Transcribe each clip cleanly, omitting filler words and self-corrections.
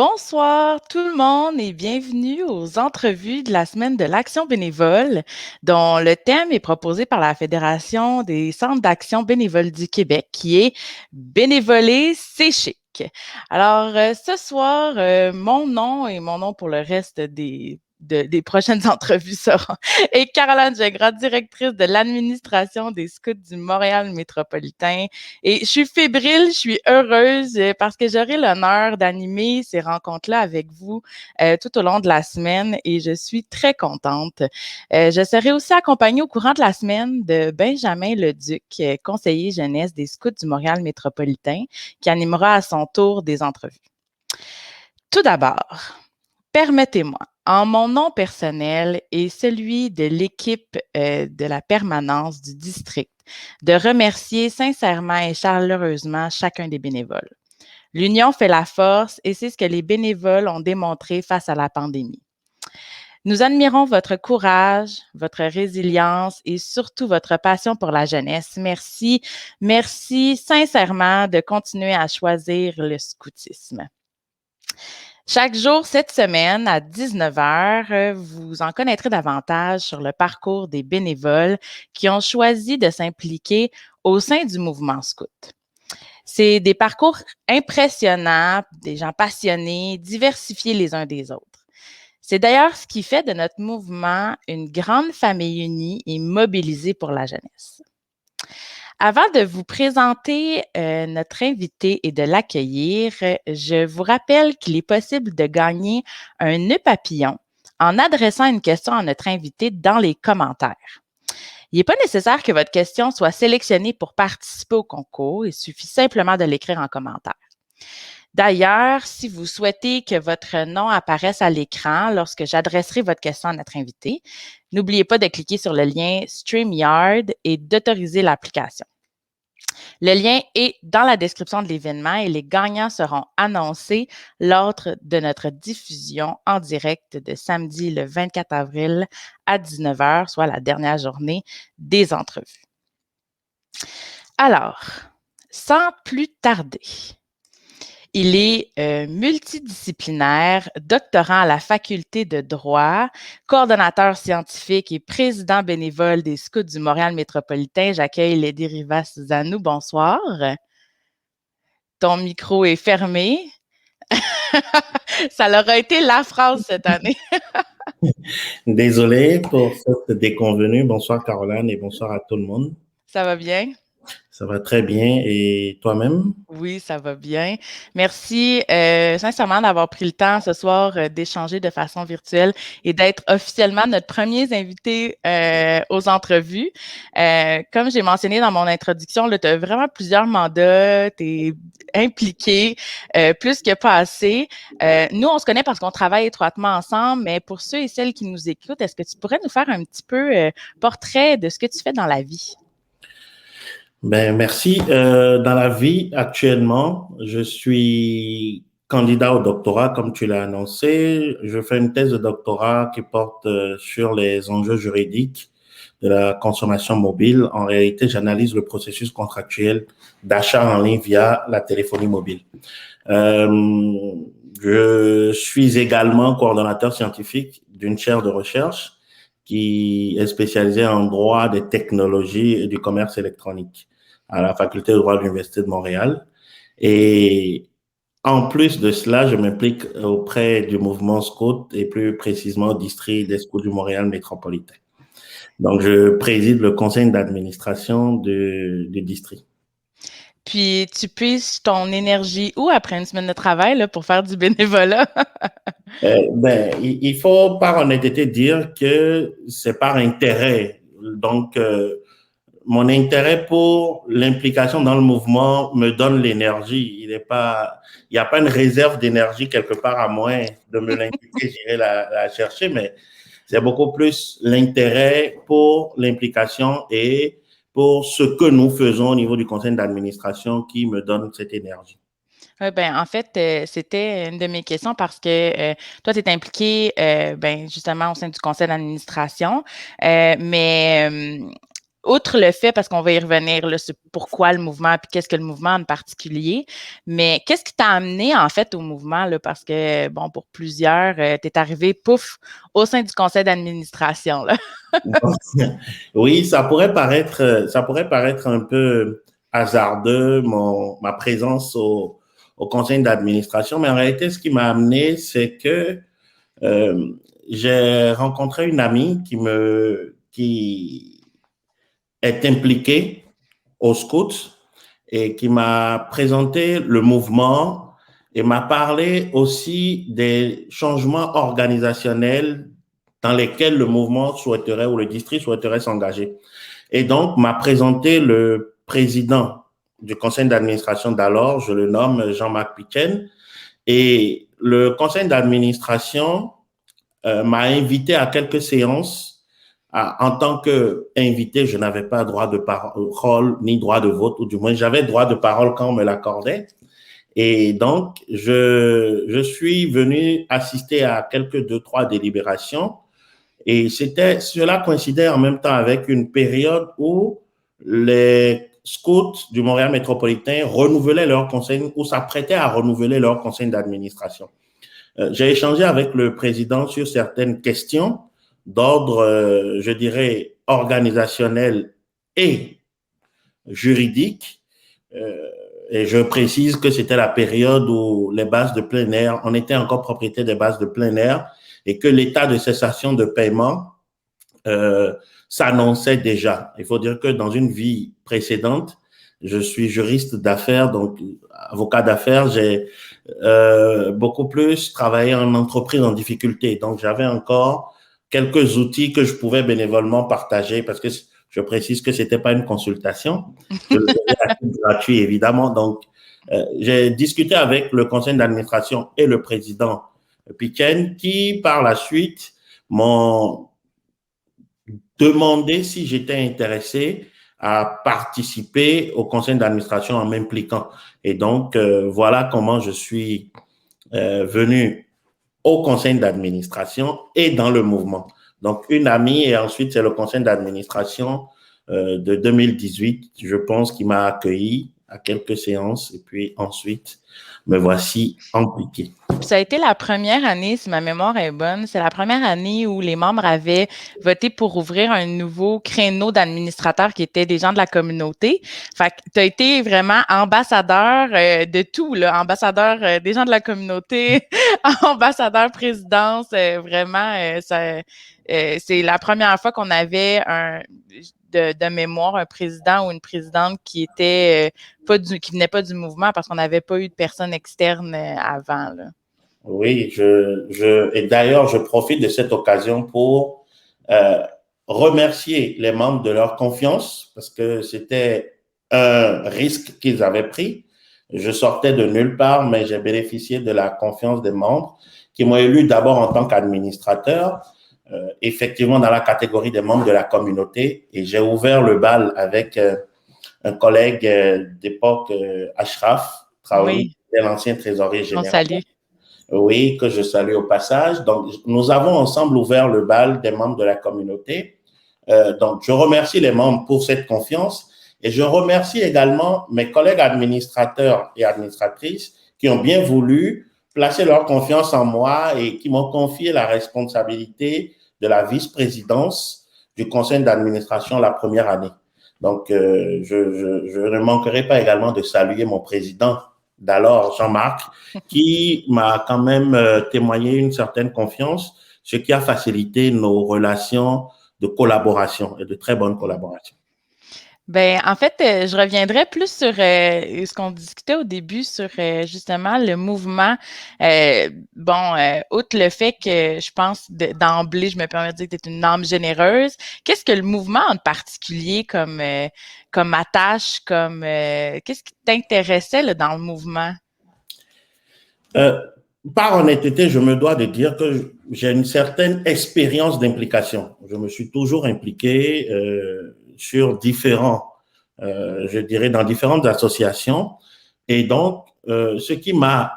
Bonsoir tout le monde et bienvenue aux entrevues de la semaine de l'Action bénévole, dont le thème est proposé par la Fédération des centres d'action bénévole du Québec, qui est Bénévoler, c'est chic. Alors, ce soir, mon nom et mon nom pour le reste des prochaines entrevues seront et Caroline Gingras, directrice de l'administration des Scouts du Montréal métropolitain. Et je suis fébrile, je suis heureuse parce que j'aurai l'honneur d'animer ces rencontres-là avec vous tout au long de la semaine et je suis très contente. Je serai aussi accompagnée au courant de la semaine de Benjamin Leduc, conseiller jeunesse des Scouts du Montréal métropolitain, qui animera à son tour des entrevues. Tout d'abord, permettez-moi, en mon nom personnel et celui de l'équipe de la permanence du district, de remercier sincèrement et chaleureusement chacun des bénévoles. L'union fait la force et c'est ce que les bénévoles ont démontré face à la pandémie. Nous admirons votre courage, votre résilience et surtout votre passion pour la jeunesse. Merci, merci sincèrement de continuer à choisir le scoutisme. Chaque jour cette semaine à 19 heures, vous en connaîtrez davantage sur le parcours des bénévoles qui ont choisi de s'impliquer au sein du mouvement scout. C'est des parcours impressionnants, des gens passionnés, diversifiés les uns des autres. C'est d'ailleurs ce qui fait de notre mouvement une grande famille unie et mobilisée pour la jeunesse. Avant de vous présenter notre invité et de l'accueillir, je vous rappelle qu'il est possible de gagner un nœud papillon en adressant une question à notre invité dans les commentaires. Il n'est pas nécessaire que votre question soit sélectionnée pour participer au concours, il suffit simplement de l'écrire en commentaire. D'ailleurs, si vous souhaitez que votre nom apparaisse à l'écran lorsque j'adresserai votre question à notre invité, n'oubliez pas de cliquer sur le lien StreamYard et d'autoriser l'application. Le lien est dans la description de l'événement et les gagnants seront annoncés lors de notre diffusion en direct de samedi le 24 avril à 19 heures, soit la dernière journée des entrevues. Alors, sans plus tarder, il est multidisciplinaire, doctorant à la faculté de droit, coordonnateur scientifique et président bénévole des Scouts du Montréal métropolitain. J'accueille Lady Rivas Zanou. Bonsoir. Ton micro est fermé. Ça leur a été la phrase cette année. Désolé pour cette déconvenue. Bonsoir Caroline et bonsoir à tout le monde. Ça va bien? Ça va très bien. Et toi-même? Oui, ça va bien. Merci sincèrement d'avoir pris le temps ce soir d'échanger de façon virtuelle et d'être officiellement notre premier invité aux entrevues. Comme j'ai mentionné dans mon introduction, tu as vraiment plusieurs mandats, tu es impliqué, plus que pas assez. Nous, on se connaît parce qu'on travaille étroitement ensemble, mais pour ceux et celles qui nous écoutent, est-ce que tu pourrais nous faire un petit peu portrait de ce que tu fais dans la vie? Ben, merci. Dans la vie, actuellement, je suis candidat au doctorat, comme tu l'as annoncé. Je fais une thèse de doctorat qui porte sur les enjeux juridiques de la consommation mobile. En réalité, j'analyse le processus contractuel d'achat en ligne via la téléphonie mobile. Je suis également coordonnateur scientifique d'une chaire de recherche qui est spécialisée en droit des technologies et du commerce électronique à la faculté de droit de l'Université de Montréal. Et en plus de cela, je m'implique auprès du mouvement Scout et plus précisément au district des Scouts du Montréal métropolitain. Donc, je préside le conseil d'administration du district. Puis, tu puisses ton énergie où après une semaine de travail là, pour faire du bénévolat? Il faut par honnêteté dire que c'est par intérêt. Donc, mon intérêt pour l'implication dans le mouvement me donne l'énergie. Il n'y a pas une réserve d'énergie quelque part à moins de me l'impliquer, j'irai la chercher, mais c'est beaucoup plus l'intérêt pour l'implication et pour ce que nous faisons au niveau du conseil d'administration qui me donne cette énergie. Ben, en fait, c'était une de mes questions parce que toi, tu es impliqué ben, justement au sein du conseil d'administration, mais outre le fait, parce qu'on va y revenir, là, sur pourquoi le mouvement, puis qu'est-ce que le mouvement en particulier, mais qu'est-ce qui t'a amené, en fait, au mouvement, là, parce que, bon, pour plusieurs, t'es arrivé, pouf, au sein du conseil d'administration, là. Oui, ça pourrait paraître un peu hasardeux, ma présence au conseil d'administration, mais en réalité, ce qui m'a amené, c'est que euh, j'ai rencontré une amie qui est impliquée au scout et qui m'a présenté le mouvement et m'a parlé aussi des changements organisationnels dans lesquels le mouvement souhaiterait ou le district souhaiterait s'engager. Et donc, m'a présenté le président du conseil d'administration d'alors, je le nomme Jean-Marc Pichen, et le conseil d'administration m'a invité à quelques séances. En tant qu'invité, je n'avais pas droit de parole ni droit de vote, ou du moins j'avais droit de parole quand on me l'accordait. Et donc, je suis venu assister à quelques deux, trois délibérations. Et cela coïncidait en même temps avec une période où les scouts du Montréal métropolitain renouvelaient leur conseil ou s'apprêtaient à renouveler leur conseil d'administration. J'ai échangé avec le président sur certaines questions d'ordre, je dirais, organisationnel et juridique. Euh, et je précise que c'était la période où les bases de plein air, on était encore propriétaire des bases de plein air et que l'état de cessation de paiement s'annonçait déjà. Il faut dire que dans une vie précédente, je suis juriste d'affaires, donc avocat d'affaires, j'ai beaucoup plus travaillé en entreprise en difficulté. Donc, j'avais encore quelques outils que je pouvais bénévolement partager parce que je précise que c'était pas une consultation. Je le faisais à titre gratuit, évidemment. Donc, j'ai discuté avec le conseil d'administration et le président Pichen qui, par la suite, m'ont demandé si j'étais intéressé à participer au conseil d'administration en m'impliquant. Et donc, voilà comment je suis venu au conseil d'administration et dans le mouvement. Donc, une amie et ensuite, c'est le conseil d'administration de 2018, je pense, qui m'a accueilli à quelques séances et puis ensuite, me voici impliqué. Ça a été la première année, si ma mémoire est bonne, c'est la première année où les membres avaient voté pour ouvrir un nouveau créneau d'administrateurs qui étaient des gens de la communauté. Fait que tu as été vraiment ambassadeur de tout, là, ambassadeur des gens de la communauté, ambassadeur présidence, vraiment, c'est la première fois qu'on avait de mémoire un président ou une présidente qui était qui venait pas du mouvement parce qu'on n'avait pas eu de personne externe avant, là. Oui, et d'ailleurs, je profite de cette occasion pour euh, remercier les membres de leur confiance parce que c'était un risque qu'ils avaient pris. Je sortais de nulle part, mais j'ai bénéficié de la confiance des membres qui m'ont élu d'abord en tant qu'administrateur, effectivement dans la catégorie des membres de la communauté, et j'ai ouvert le bal avec un collègue d'époque, Ashraf Traoui, Oui, qui était l'ancien trésorier on général. salue. Oui, que je salue au passage. Donc, nous avons ensemble ouvert le bal des membres de la communauté. Donc, je remercie les membres pour cette confiance et je remercie également mes collègues administrateurs et administratrices qui ont bien voulu placer leur confiance en moi et qui m'ont confié la responsabilité de la vice-présidence du conseil d'administration la première année. Donc, je ne manquerai pas également de saluer mon président d'alors, Jean-Marc, qui m'a quand même témoigné une certaine confiance, ce qui a facilité nos relations de collaboration et de très bonnes collaborations. Ben, en fait, je reviendrai plus sur ce qu'on discutait au début sur justement le mouvement. Bon, outre le fait que je pense d'emblée, je me permets de dire que tu es une âme généreuse, qu'est-ce que le mouvement en particulier comme attache, qu'est-ce qui t'intéressait là, dans le mouvement? Euh, Par honnêteté, je me dois de dire que j'ai une certaine expérience d'implication. Je me suis toujours impliqué sur je dirais, dans différentes associations. Et donc, ce qui m'a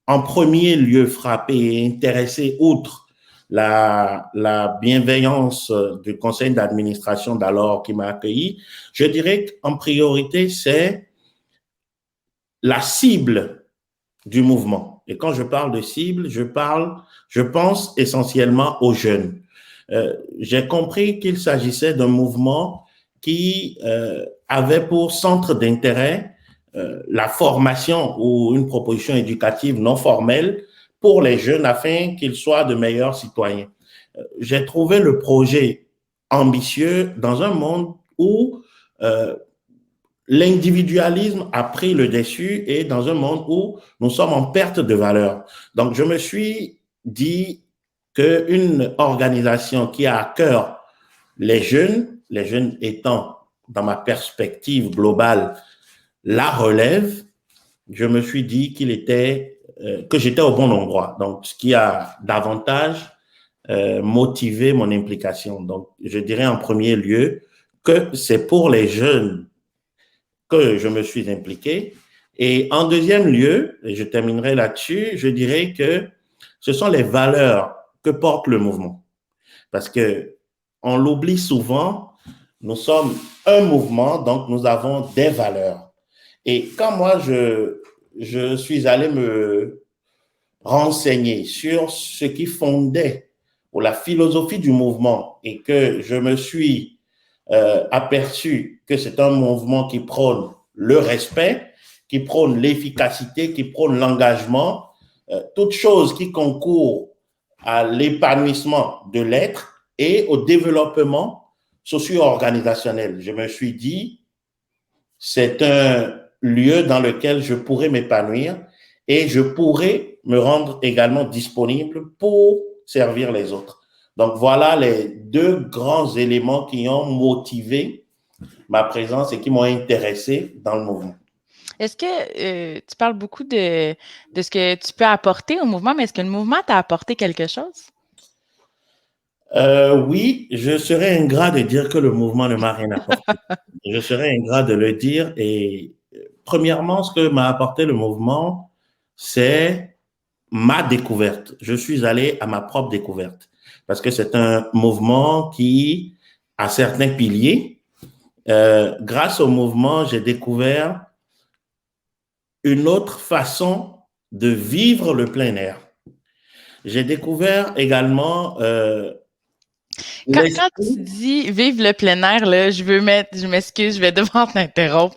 en premier lieu frappé et intéressé, outre la bienveillance du conseil d'administration d'alors qui m'a accueilli, je dirais qu'en priorité, c'est la cible du mouvement. Et quand je parle de cible, je pense essentiellement aux jeunes. J'ai compris qu'il s'agissait d'un mouvement qui avait pour centre d'intérêt la formation ou une proposition éducative non formelle pour les jeunes afin qu'ils soient de meilleurs citoyens. J'ai trouvé le projet ambitieux dans un monde où l'individualisme a pris le dessus et dans un monde où nous sommes en perte de valeur. Donc, je me suis dit qu'une organisation qui a à cœur les jeunes étant, dans ma perspective globale, la relève, je me suis dit que j'étais au bon endroit. Donc, ce qui a davantage motivé mon implication. Donc, je dirais en premier lieu que c'est pour les jeunes que je me suis impliqué. Et en deuxième lieu, et je terminerai là-dessus, je dirais que ce sont les valeurs que porte le mouvement. Parce que on l'oublie souvent, nous sommes un mouvement, donc nous avons des valeurs. Et quand moi, je suis allé me renseigner sur ce qui fondait ou la philosophie du mouvement et que je me suis aperçu que c'est un mouvement qui prône le respect, qui prône l'efficacité, qui prône l'engagement, toute chose qui concourt à l'épanouissement de l'être et au développement socio-organisationnel. Je me suis dit, c'est un lieu dans lequel je pourrais m'épanouir et je pourrais me rendre également disponible pour servir les autres. Donc voilà les deux grands éléments qui ont motivé ma présence et qui m'ont intéressé dans le mouvement. Est-ce que tu parles beaucoup de ce que tu peux apporter au mouvement, mais est-ce que le mouvement t'a apporté quelque chose? Oui, je serais ingrat de dire que le mouvement ne m'a rien apporté. Je serais ingrat de le dire. Et premièrement, ce que m'a apporté le mouvement, c'est ma découverte. Je suis allé à ma propre découverte parce que c'est un mouvement qui a certains piliers. Grâce au mouvement, j'ai découvert une autre façon de vivre le plein air. J'ai découvert également Quand tu dis vive le plein air, là, je m'excuse, je vais devoir t'interrompre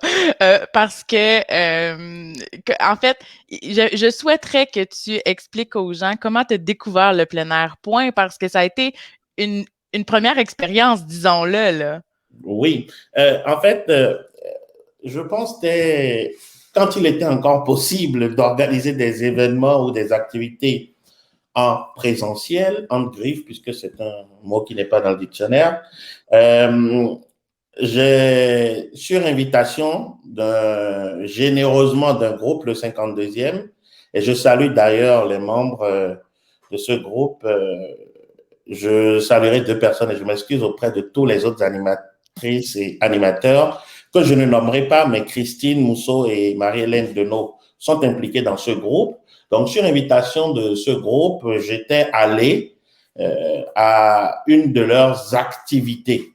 parce en fait, je souhaiterais que tu expliques aux gens comment tu as découvert le plein air, point, parce que ça a été une première expérience, disons-le, là. Oui, en fait, je pense que quand il était encore possible d'organiser des événements ou des activités en présentiel, en griffe, puisque c'est un mot qui n'est pas dans le dictionnaire, j'ai, sur invitation généreusement d'un groupe, le 52e, et je salue d'ailleurs les membres de ce groupe, je saluerai deux personnes et je m'excuse auprès de tous les autres animatrices et animateurs que je ne nommerai pas, mais Christine Mousseau et Marie-Hélène Deneau sont impliquées dans ce groupe. Donc, sur invitation de ce groupe, j'étais allé à une de leurs activités,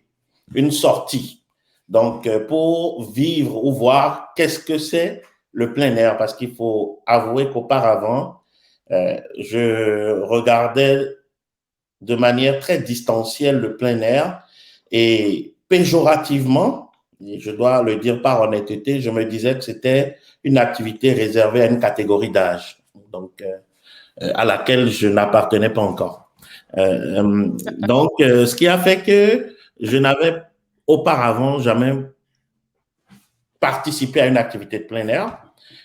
une sortie. Donc, pour vivre ou voir qu'est-ce que c'est le plein air, parce qu'il faut avouer qu'auparavant, je regardais de manière très distancielle le plein air et péjorativement, et je dois le dire par honnêteté, je me disais que c'était une activité réservée à une catégorie d'âge, donc à laquelle je n'appartenais pas encore. Donc, ce qui a fait que je n'avais auparavant jamais participé à une activité de plein air.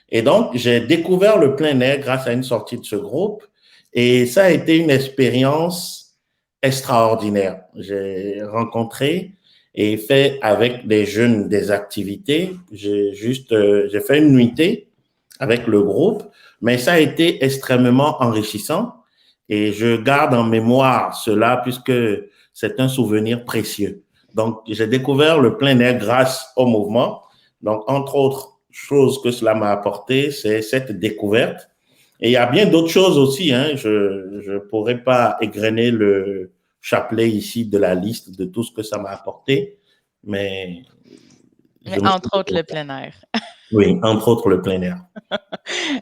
Et donc, j'ai découvert le plein air grâce à une sortie de ce groupe. Et ça a été une expérience extraordinaire. J'ai rencontré et fait avec des jeunes des activités. J'ai fait une nuitée avec le groupe, mais ça a été extrêmement enrichissant. Et je garde en mémoire cela puisque c'est un souvenir précieux. Donc, j'ai découvert le plein air grâce au mouvement. Donc, entre autres choses que cela m'a apporté, c'est cette découverte. Et il y a bien d'autres choses aussi. Hein. Je pourrais pas égrener le chapelet ici de la liste de tout ce que ça m'a apporté, mais Mais je me entre autres, le plein air. oui, entre autres le plein air.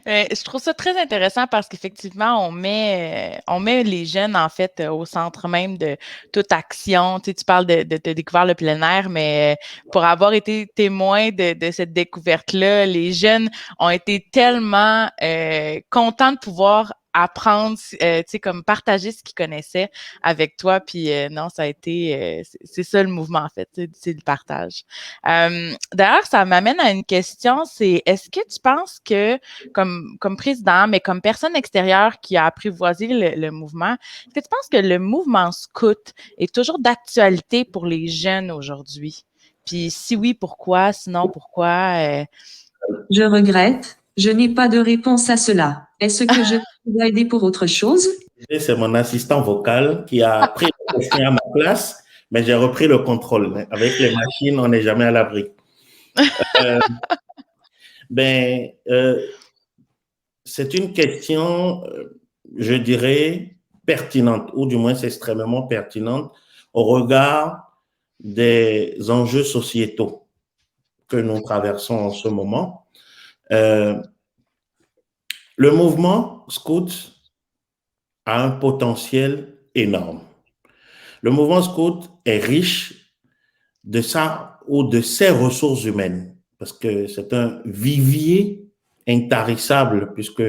Je trouve ça très intéressant parce qu'effectivement, on met les jeunes, en fait, au centre même de toute action. Tu sais, tu parles de découvrir le plein air, mais pour avoir été témoin de cette découverte-là, les jeunes ont été tellement contents de pouvoir apprendre, tu sais, comme partager ce qu'ils connaissaient avec toi. Puis non, ça a été, c'est ça le mouvement, en fait, c'est le partage. D'ailleurs, ça m'amène à une question, c'est est-ce que tu penses que comme président, mais comme personne extérieure qui a apprivoisé le mouvement, est-ce que tu penses que le mouvement scout est toujours d'actualité pour les jeunes aujourd'hui? Puis si oui, pourquoi? Sinon, pourquoi? Je regrette, je n'ai pas de réponse à cela. Est-ce que je peux aider pour autre chose? C'est mon assistant vocal qui a pris la question à ma place, mais j'ai repris le contrôle. Avec les machines, on n'est jamais à l'abri. Euh, ben, c'est une question, je dirais, pertinente, ou du moins c'est extrêmement pertinente au regard des enjeux sociétaux que nous traversons en ce moment. Le mouvement scout a un potentiel énorme. Le mouvement scout est riche de sa ou de ses ressources humaines, parce que c'est un vivier intarissable, puisque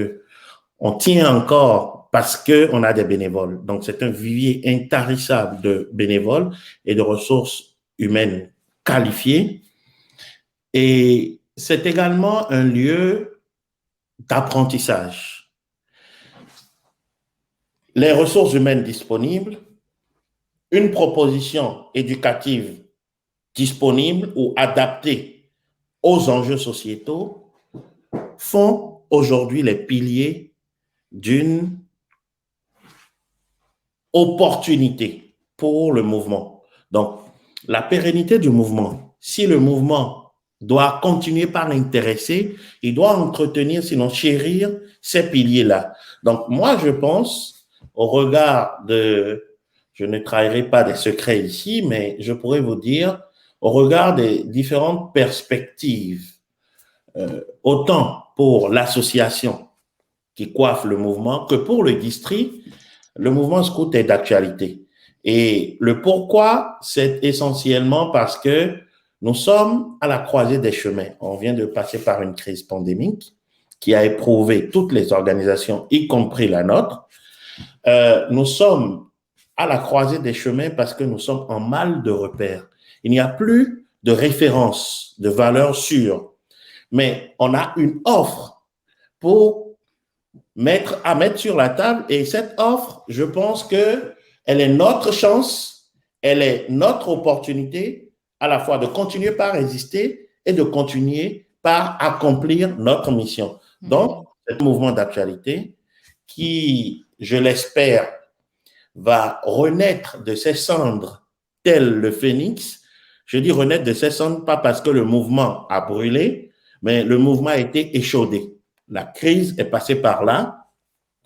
on tient encore parce qu'on a des bénévoles. Donc, c'est un vivier intarissable de bénévoles et de ressources humaines qualifiées. Et c'est également un lieu d'apprentissage. Les ressources humaines disponibles, une proposition éducative disponible ou adaptée aux enjeux sociétaux font aujourd'hui les piliers d'une opportunité pour le mouvement. Donc, la pérennité du mouvement, si le mouvement doit continuer par l'intéresser, il doit entretenir, sinon chérir ces piliers-là. Donc, moi, je pense, au regard de, je ne trahirai pas des secrets ici, mais je pourrais vous dire, au regard des différentes perspectives, autant pour l'association qui coiffe le mouvement que pour le district, le mouvement scout est d'actualité. Et le pourquoi, c'est essentiellement parce que nous sommes à la croisée des chemins. On vient de passer par une crise pandémique qui a éprouvé toutes les organisations, y compris la nôtre. Nous sommes à la croisée des chemins parce que nous sommes en mal de repères. Il n'y a plus de référence, de valeur sûre, mais on a une offre pour mettre sur la table, et cette offre, je pense que elle est notre chance, elle est notre opportunité à la fois de continuer par résister et de continuer par accomplir notre mission. Donc, c'est un mouvement d'actualité qui, je l'espère, va renaître de ses cendres tel le phénix. Je dis renaître de ses cendres pas parce que le mouvement a brûlé, mais le mouvement a été échaudé. La crise est passée par là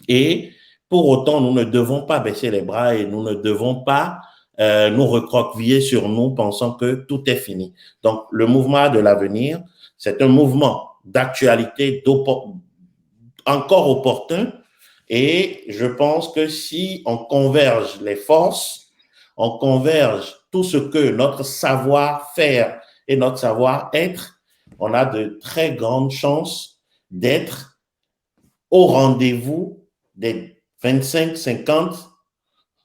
et pour autant, nous ne devons pas baisser les bras et nous ne devons pas nous recroqueviller sur nous pensant que tout est fini. Donc, le mouvement de l'avenir, c'est un mouvement d'actualité encore opportun et je pense que si on converge les forces, on converge tout ce que notre savoir-faire et notre savoir-être, on a de très grandes chances d'être au rendez-vous des 25, 50,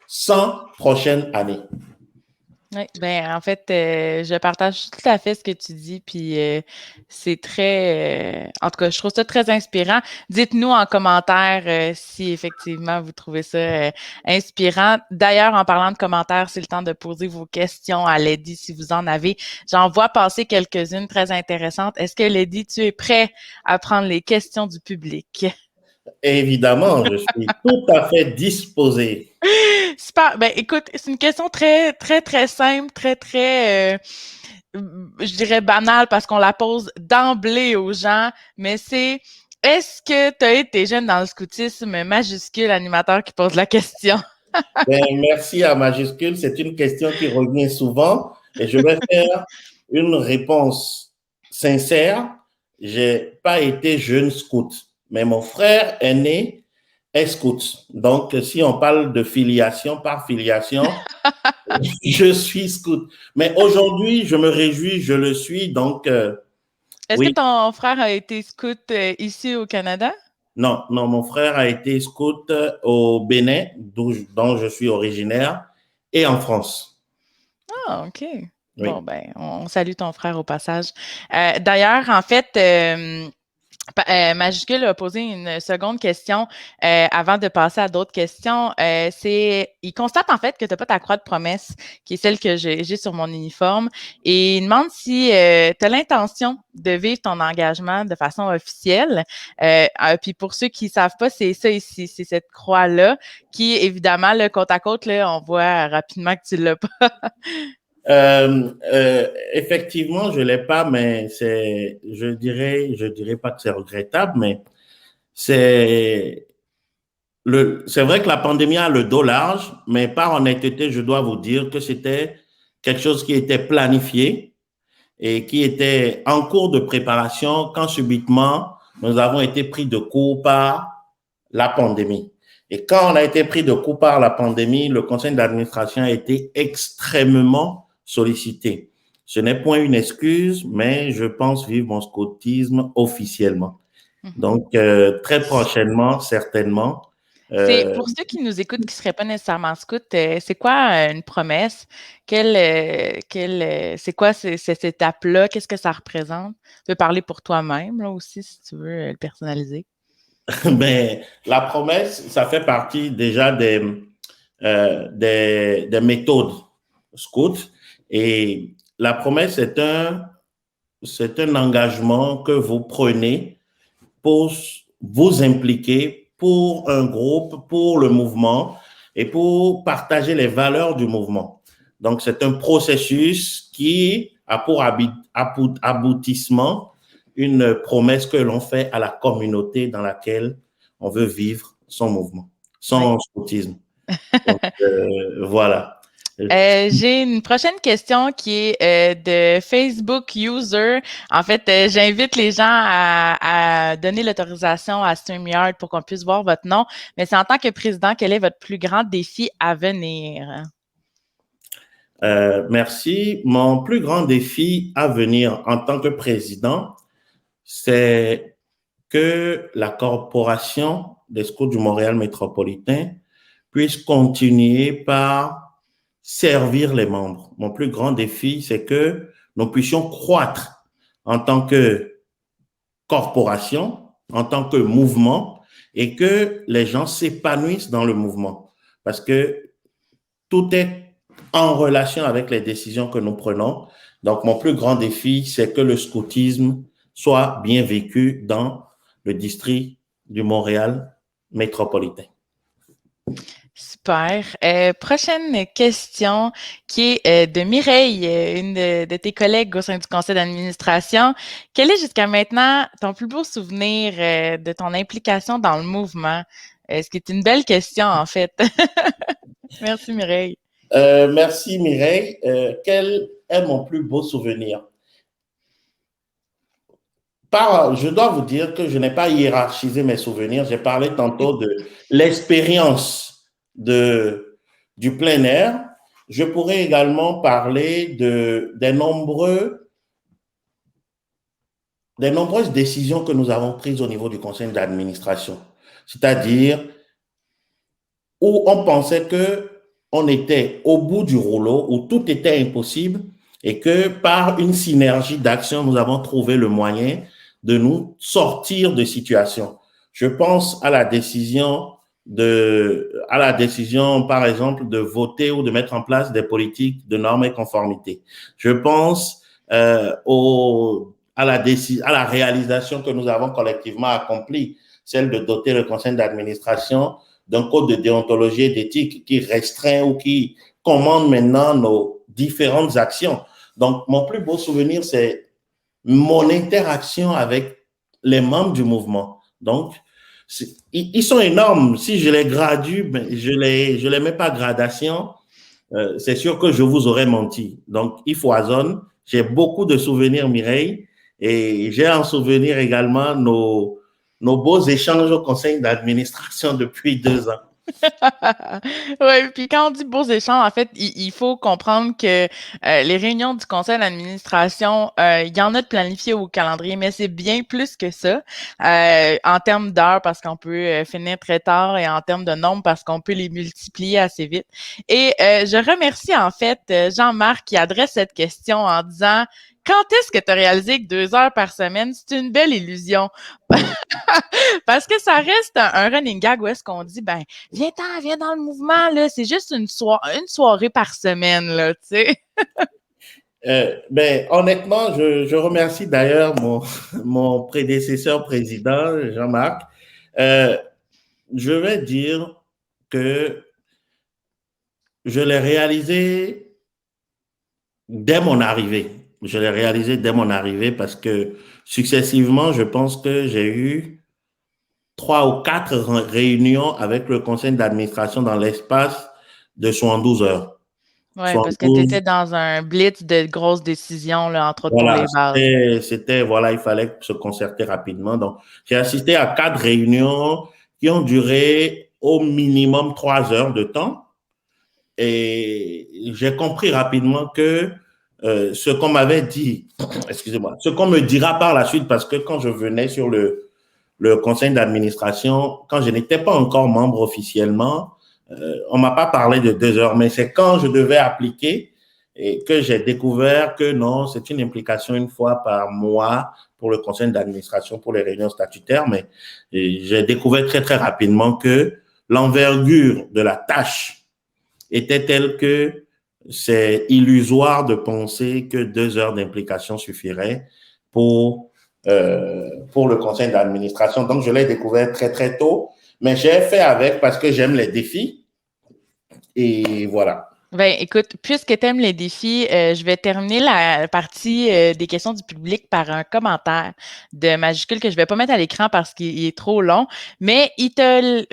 100 prochaines années. Oui, ben en fait, je partage tout à fait ce que tu dis, puis c'est très, en tout cas, je trouve ça très inspirant. Dites-nous en commentaire si effectivement vous trouvez ça inspirant. D'ailleurs, en parlant de commentaires, c'est le temps de poser vos questions à Lady si vous en avez. J'en vois passer quelques-unes très intéressantes. Est-ce que Lady, tu es prêt à prendre les questions du public? Évidemment, je suis tout à fait disposé. Super. Ben, écoute, c'est une question très, très, très simple, très, très, je dirais banale parce qu'on la pose d'emblée aux gens, mais c'est Est-ce que tu as été jeune dans le scoutisme? Majuscule animateur qui pose la question. Ben, merci à majuscule. C'est une question qui revient souvent et je vais faire une réponse sincère. J'ai pas été jeune scout, mais mon frère aîné est scout. Donc, si on parle de filiation par filiation, je suis scout. Mais aujourd'hui, je me réjouis, je le suis. Donc, Est-ce que oui, ton frère a été scout ici au Canada? non, non, mon frère a été scout au Bénin, dont je suis originaire, et en France. Ah, OK. Bon, Oui. ben, on salue ton frère au passage. D'ailleurs, en fait, Majuscule a posé une seconde question avant de passer à d'autres questions. Il constate en fait que tu n'as pas ta croix de promesse, qui est celle que j'ai sur mon uniforme, et il demande si tu as l'intention de vivre ton engagement de façon officielle. Puis pour ceux qui ne savent pas, c'est ça ici, c'est cette croix-là, qui évidemment, le côte à côte, là, on voit rapidement que tu l'as pas. Effectivement, je l'ai pas, mais je dirais pas que c'est regrettable, mais c'est c'est vrai que la pandémie a le dos large, mais par honnêteté, je dois vous dire que c'était quelque chose qui était planifié et qui était en cours de préparation quand subitement nous avons été pris de court par la pandémie. Et quand on a été pris de court par la pandémie, le conseil d'administration a été extrêmement sollicité. Ce n'est point une excuse, mais je pense vivre mon scoutisme officiellement. Donc, très prochainement, certainement. C'est Euh, pour ceux qui nous écoutent qui ne seraient pas nécessairement scouts, c'est quoi une promesse? C'est quoi cette étape-là? Qu'est-ce que ça représente? Tu peux parler pour toi-même là aussi, si tu veux le personnaliser. mais la promesse, ça fait partie déjà des méthodes scouts. Et la promesse, c'est un engagement que vous prenez pour vous impliquer pour un groupe, pour le mouvement et pour partager les valeurs du mouvement. Donc, c'est un processus qui a pour aboutissement une promesse que l'on fait à la communauté dans laquelle on veut vivre son mouvement, Ouais. son scoutisme. Donc, voilà. J'ai une prochaine question qui est de Facebook User. En fait, j'invite les gens à donner l'autorisation à StreamYard pour qu'on puisse voir votre nom. Mais c'est en tant que président, quel est votre plus grand défi à venir? Merci. Mon plus grand défi à venir en tant que président, c'est que la Corporation des Scouts du Montréal métropolitain puisse continuer par servir les membres. Mon plus grand défi, c'est que nous puissions croître en tant que corporation, en tant que mouvement, et que les gens s'épanouissent dans le mouvement. Parce que tout est en relation avec les décisions que nous prenons. Donc, mon plus grand défi, c'est que le scoutisme soit bien vécu dans le district du Montréal métropolitain. Super. Prochaine question qui est de Mireille, une de tes collègues au sein du conseil d'administration. Quel est jusqu'à maintenant ton plus beau souvenir de ton implication dans le mouvement? Ce qui est une belle question, en fait. Merci, Mireille. Merci Mireille. Quel est mon plus beau souvenir? Je dois vous dire que je n'ai pas hiérarchisé mes souvenirs. J'ai parlé tantôt de l'expérience du plein air. Je pourrais également parler des nombreuses décisions que nous avons prises au niveau du conseil d'administration. C'est-à-dire où on pensait que on était au bout du rouleau, où tout était impossible et que par une synergie d'action, nous avons trouvé le moyen de nous sortir de situations. Je pense à la décision par exemple, de voter ou de mettre en place des politiques de normes et conformité. Je pense à la réalisation que nous avons collectivement accomplie, celle de doter le conseil d'administration d'un code de déontologie et d'éthique qui restreint ou qui commande maintenant nos différentes actions. Donc, mon plus beau souvenir, c'est mon interaction avec les membres du mouvement Donc, ils sont énormes. Si je les gradue, ben, je les mets pas gradation, c'est sûr que je vous aurais menti. Donc, il foisonne. J'ai beaucoup de souvenirs, Mireille, et j'ai en souvenir également nos beaux échanges au conseil d'administration depuis 2 ans. Oui, puis quand on dit beaux échanges, en fait, il faut comprendre que les réunions du conseil d'administration, il y en a de planifiées au calendrier, mais c'est bien plus que ça en termes d'heures parce qu'on peut finir très tard et en termes de nombre parce qu'on peut les multiplier assez vite. Et je remercie en fait Jean-Marc qui adresse cette question en disant quand est-ce que tu as réalisé que 2 heures par semaine, c'est une belle illusion? Parce que ça reste un running gag où est-ce qu'on dit, ben, viens-t'en, viens dans le mouvement, là, c'est juste une soirée par semaine, là, tu sais. Ben, honnêtement, je remercie d'ailleurs mon prédécesseur président, Jean-Marc. Euh, je vais dire que je l'ai réalisé dès mon arrivée. Je l'ai réalisé dès mon arrivée parce que successivement, je pense que j'ai eu 3 ou 4 réunions avec le conseil d'administration dans l'espace de 72 heures. Oui, parce que tu 72, étais dans un blitz de grosses décisions, là, entre autres pour voilà, les bases. voilà, il fallait se concerter rapidement. Donc, j'ai assisté à 4 réunions qui ont duré au minimum 3 heures de temps. Et j'ai compris rapidement que ce qu'on m'avait dit, excusez-moi, ce qu'on me dira par la suite, parce que quand je venais sur le conseil d'administration, quand je n'étais pas encore membre officiellement, on m'a pas parlé de 2 heures, mais c'est quand je devais appliquer et que j'ai découvert que non, c'est une implication une fois par mois pour le conseil d'administration pour les réunions statutaires, mais j'ai découvert très, très rapidement que l'envergure de la tâche était telle que c'est illusoire de penser que 2 heures d'implication suffiraient pour le conseil d'administration. Donc, je l'ai découvert très, très tôt, mais j'ai fait avec parce que j'aime les défis. Et voilà. Ben, écoute, puisque tu aimes les défis, je vais terminer la partie des questions du public par un commentaire de Majuscule que je vais pas mettre à l'écran parce qu'il est trop long, mais il te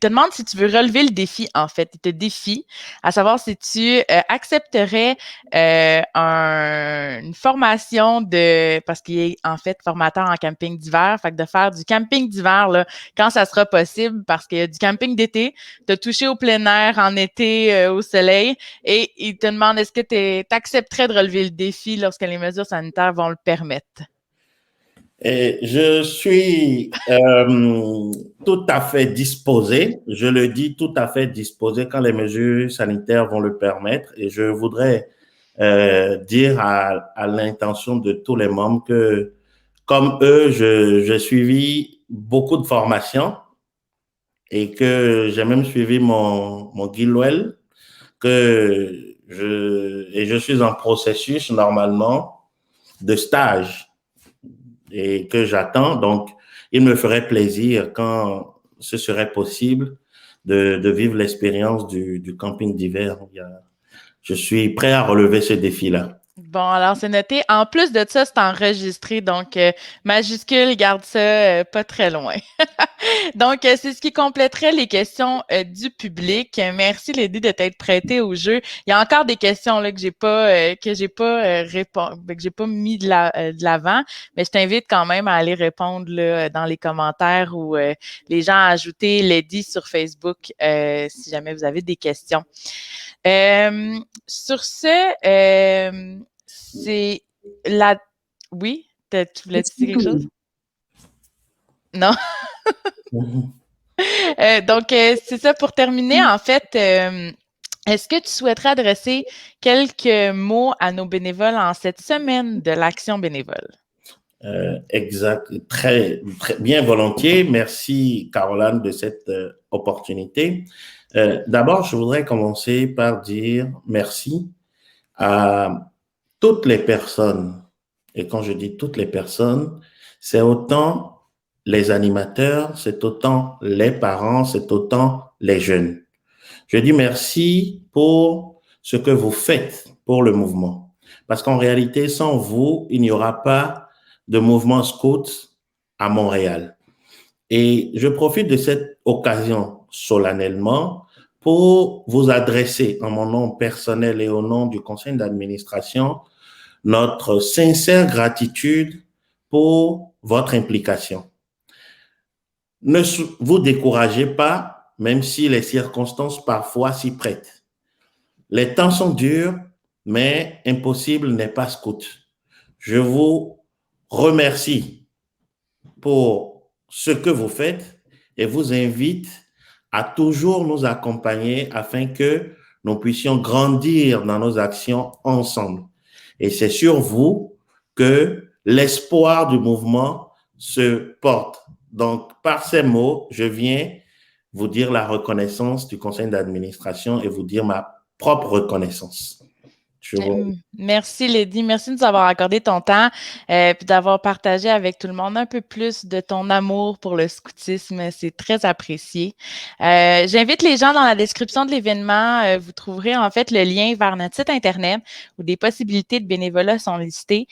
demande si tu veux relever le défi, en fait. Il te défie à savoir si tu accepterais une formation parce qu'il est en fait formateur en camping d'hiver, fait que de faire du camping d'hiver là, quand ça sera possible, parce qu'il y a du camping d'été, de toucher au plein air en été au soleil, et il te demande est-ce que tu accepterais de relever le défi lorsque les mesures sanitaires vont le permettre? Et je suis tout à fait disposé, je le dis tout à fait disposé quand les mesures sanitaires vont le permettre. Et je voudrais dire à l'intention de tous les membres que, comme eux, j'ai suivi beaucoup de formations et que j'ai même suivi mon Guilwell, et je suis en processus normalement de stage et que j'attends. Donc, il me ferait plaisir quand ce serait possible de vivre l'expérience du camping d'hiver. Je suis prêt à relever ce défi-là. Bon, alors c'est noté. En plus de ça, c'est enregistré, donc majuscule, garde ça pas très loin. Donc, c'est ce qui compléterait les questions du public. Merci Lady de t'être prêtée au jeu. Il y a encore des questions là que j'ai pas que j'ai pas mis de l'avant, mais je t'invite quand même à aller répondre là, dans les commentaires ou les gens à ajouter Lady sur Facebook si jamais vous avez des questions. Sur ce, c'est la... Oui? Tu voulais dire quelque chose? Non? Donc, c'est ça. Pour terminer, en fait, est-ce que tu souhaiterais adresser quelques mots à nos bénévoles en cette semaine de l'Action bénévole? Exact, très, très bien volontiers. Merci Caroline de cette opportunité. D'abord, je voudrais commencer par dire merci à toutes les personnes. Et quand je dis toutes les personnes, c'est autant les animateurs, c'est autant les parents, c'est autant les jeunes. Je dis merci pour ce que vous faites pour le mouvement. Parce qu'en réalité, sans vous, il n'y aura pas de mouvement scout à Montréal. Et je profite de cette occasion solennellement pour vous adresser en mon nom personnel et au nom du conseil d'administration notre sincère gratitude pour votre implication. Ne vous découragez pas, même si les circonstances parfois s'y prêtent. Les temps sont durs, mais impossible n'est pas scout. Je vous remercie pour ce que vous faites et vous invite à toujours nous accompagner afin que nous puissions grandir dans nos actions ensemble. Et c'est sur vous que l'espoir du mouvement se porte. Donc, par ces mots, je viens vous dire la reconnaissance du conseil d'administration et vous dire ma propre reconnaissance. Merci, Lady. Merci de nous avoir accordé ton temps et d'avoir partagé avec tout le monde un peu plus de ton amour pour le scoutisme. C'est très apprécié. J'invite les gens dans la description de l'événement. Vous trouverez en fait le lien vers notre site Internet où des possibilités de bénévolat sont listées.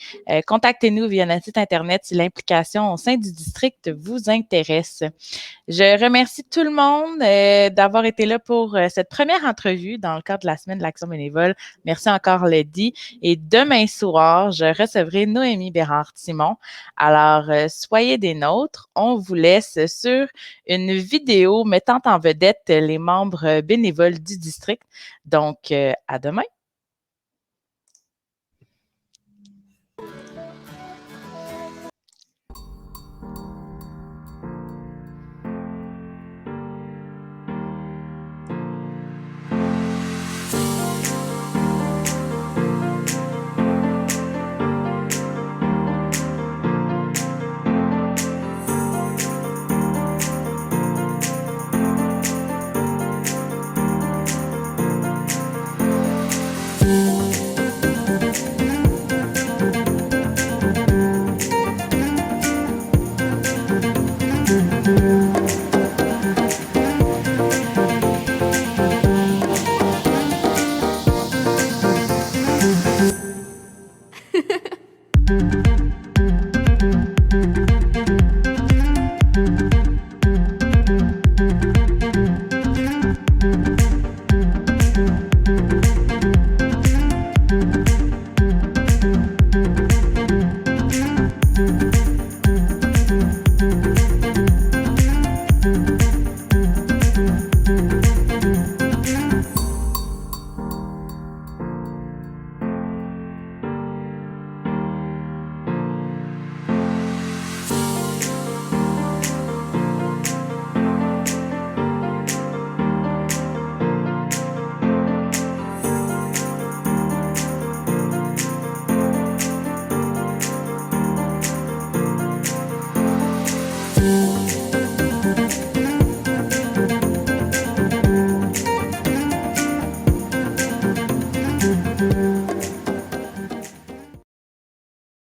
Contactez-nous via notre site Internet si l'implication au sein du district vous intéresse. Je remercie tout le monde d'avoir été là pour cette première entrevue dans le cadre de la semaine de l'Action bénévole. Merci encore, Lady. Et demain soir, je recevrai Noémie Bérard-Simon. Alors, soyez des nôtres. On vous laisse sur une vidéo mettant en vedette les membres bénévoles du district. Donc, à demain.